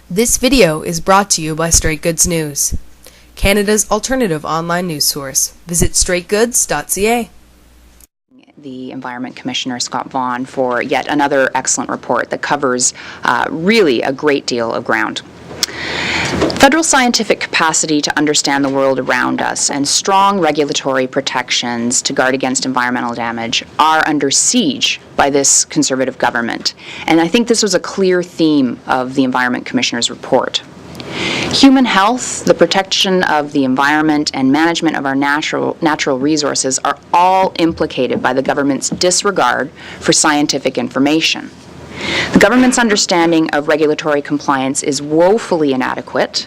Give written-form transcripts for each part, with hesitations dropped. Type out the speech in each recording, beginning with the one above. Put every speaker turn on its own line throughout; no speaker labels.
This video is brought to you by Straight Goods News, Canada's alternative online news source. Visit straightgoods.ca.
The Environment Commissioner, Scott Vaughan, for yet another excellent report that covers really a great deal of ground. Federal scientific capacity to understand the world around us and strong regulatory protections to guard against environmental damage are under siege by this Conservative government. And I think this was a clear theme of the Environment Commissioner's report. Human health, the protection of the environment, and management of our natural resources are all implicated by the government's disregard for scientific information. The government's understanding of regulatory compliance is woefully inadequate.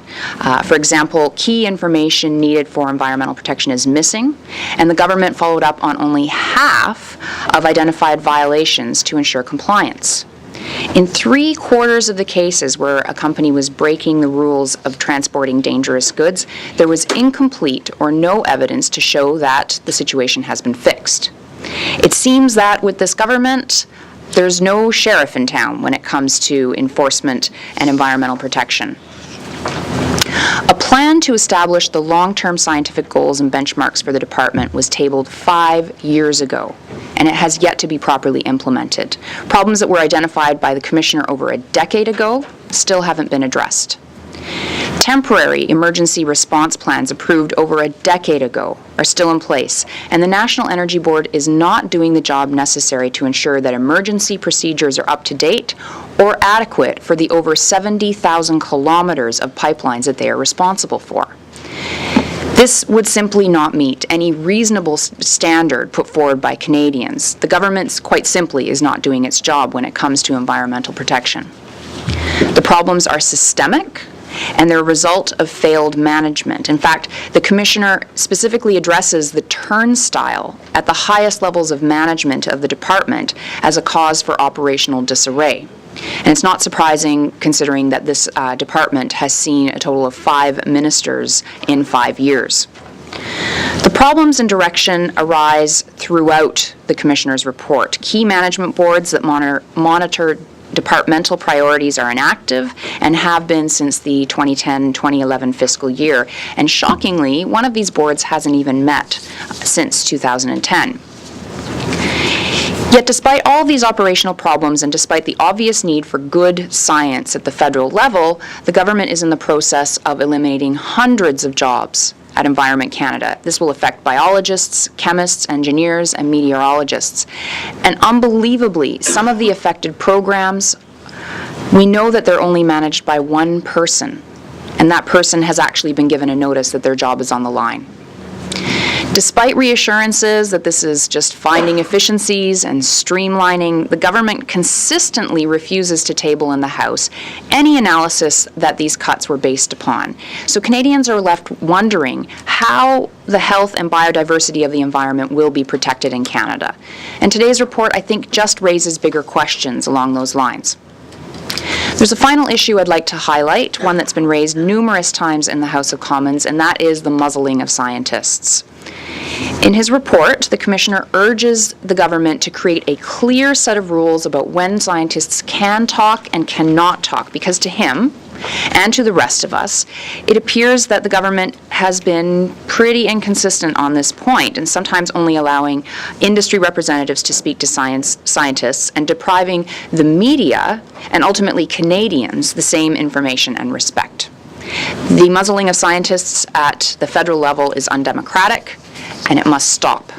For example, key information needed for environmental protection is missing, and the government followed up on only half of identified violations to ensure compliance. In 3/4 of the cases where a company was breaking the rules of transporting dangerous goods, there was incomplete or no evidence to show that the situation has been fixed. It seems that with this government, there's no sheriff in town when it comes to enforcement and environmental protection. A plan to establish the long-term scientific goals and benchmarks for the department was tabled 5 years ago, and it has yet to be properly implemented. Problems that were identified by the Commissioner over a decade ago still haven't been addressed. Temporary emergency response plans approved over a decade ago are still in place, and the National Energy Board is not doing the job necessary to ensure that emergency procedures are up to date or adequate for the over 70,000 kilometers of pipelines that they are responsible for. This would simply not meet any reasonable standard put forward by Canadians. The government, quite simply, is not doing its job when it comes to environmental protection. The problems are systemic, and they're a result of failed management. In fact, the Commissioner specifically addresses the turnstile at the highest levels of management of the department as a cause for operational disarray. And it's not surprising, considering that this department has seen a total of 5 ministers in 5 years. The problems and direction arise throughout the Commissioner's report. Key management boards that monitor departmental priorities are inactive and have been since the 2010-2011 fiscal year. And shockingly, one of these boards hasn't even met since 2010. Yet despite all these operational problems and despite the obvious need for good science at the federal level, the government is in the process of eliminating hundreds of jobs at Environment Canada. This will affect biologists, chemists, engineers, and meteorologists. And unbelievably, some of the affected programs, we know that they're only managed by one person, and that person has actually been given a notice that their job is on the line. Despite reassurances that this is just finding efficiencies and streamlining, the government consistently refuses to table in the House any analysis that these cuts were based upon. So Canadians are left wondering how the health and biodiversity of the environment will be protected in Canada. And today's report, I think, just raises bigger questions along those lines. There's a final issue I'd like to highlight, one that's been raised numerous times in the House of Commons, and that is the muzzling of scientists. In his report, the Commissioner urges the government to create a clear set of rules about when scientists can talk and cannot talk, because to him, and to the rest of us, it appears that the government has been pretty inconsistent on this point, and sometimes only allowing industry representatives to speak to scientists and depriving the media and ultimately Canadians the same information and respect. The muzzling of scientists at the federal level is undemocratic, and it must stop.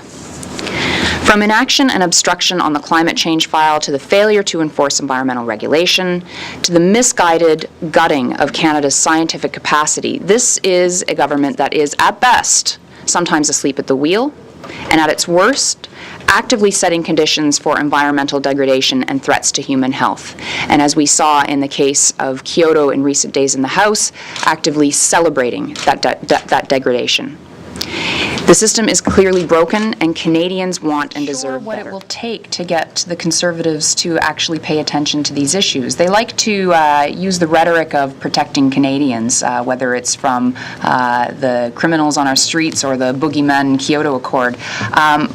From inaction and obstruction on the climate change file to the failure to enforce environmental regulation to the misguided gutting of Canada's scientific capacity, this is a government that is, at best, sometimes asleep at the wheel, and at its worst, actively setting conditions for environmental degradation and threats to human health. And as we saw in the case of Kyoto in recent days in the House, actively celebrating that degradation. The system is clearly broken, and Canadians want and deserve better. What it will take to get the Conservatives to actually pay attention to these issues. They like to use the rhetoric of protecting Canadians, whether it's from the criminals on our streets or the boogeyman Kyoto Accord.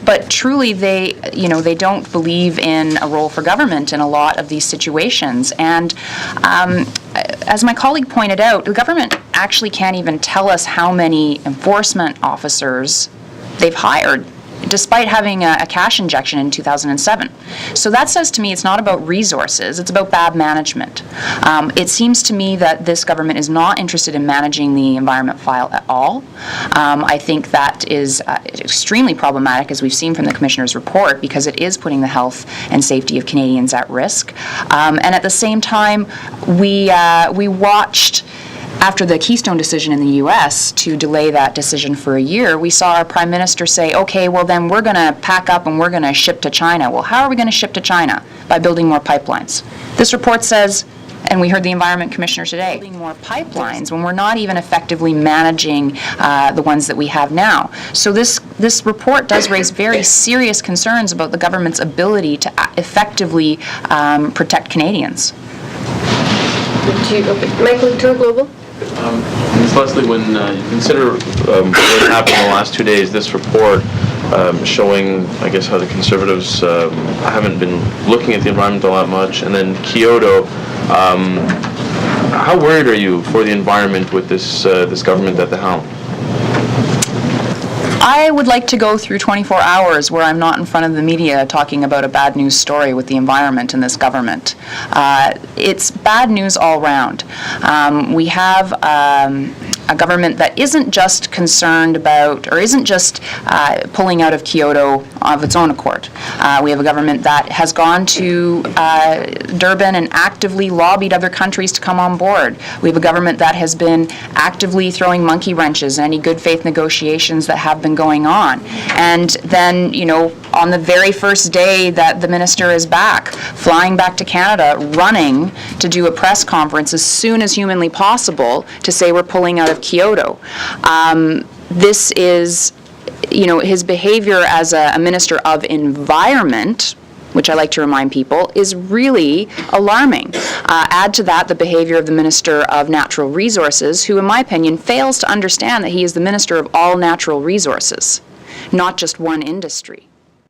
But truly, they don't believe in a role for government in a lot of these situations. And as my colleague pointed out, the government actually can't even tell us how many enforcement officers they've hired, despite having a cash injection in 2007. So that says to me it's not about resources, it's about bad management. It seems to me that this government is not interested in managing the environment file at all. I think that is extremely problematic, as we've seen from the Commissioner's report, because it is putting the health and safety of Canadians at risk. And at the same time, we watched, after the Keystone decision in the U.S. to delay that decision for a year, we saw our Prime Minister say, okay, well then we're going to pack up and we're going to ship to China. Well, how are we going to ship to China? By building more pipelines. This report says, and we heard the Environment Commissioner today, building more pipelines when we're not even effectively managing the ones that we have now. So this report does raise very serious concerns about the government's ability to effectively protect Canadians.
Michael, to Global.
Ms. Leslie, when you consider what happened in the last 2 days, this report showing, I guess, how the Conservatives haven't been looking at the environment a lot much, and then Kyoto, how worried are you for the environment with this government at the helm?
I would like to go through 24 hours where I'm not in front of the media talking about a bad news story with the environment in this government. It's bad news all round. We have a government that isn't just concerned about, or isn't just pulling out of Kyoto of its own accord. We have a government that has gone to Durban and actively lobbied other countries to come on board. We have a government that has been actively throwing monkey wrenches in any good faith negotiations that have been going on. And then, you know, on the very first day that the minister is back, flying back to Canada, running to do a press conference as soon as humanly possible to say we're pulling out of Kyoto. This is, you know, his behavior as a minister of environment, which I like to remind people, is really alarming. Add to that the behavior of the Minister of Natural Resources, who, in my opinion, fails to understand that he is the Minister of all natural resources, not just one industry.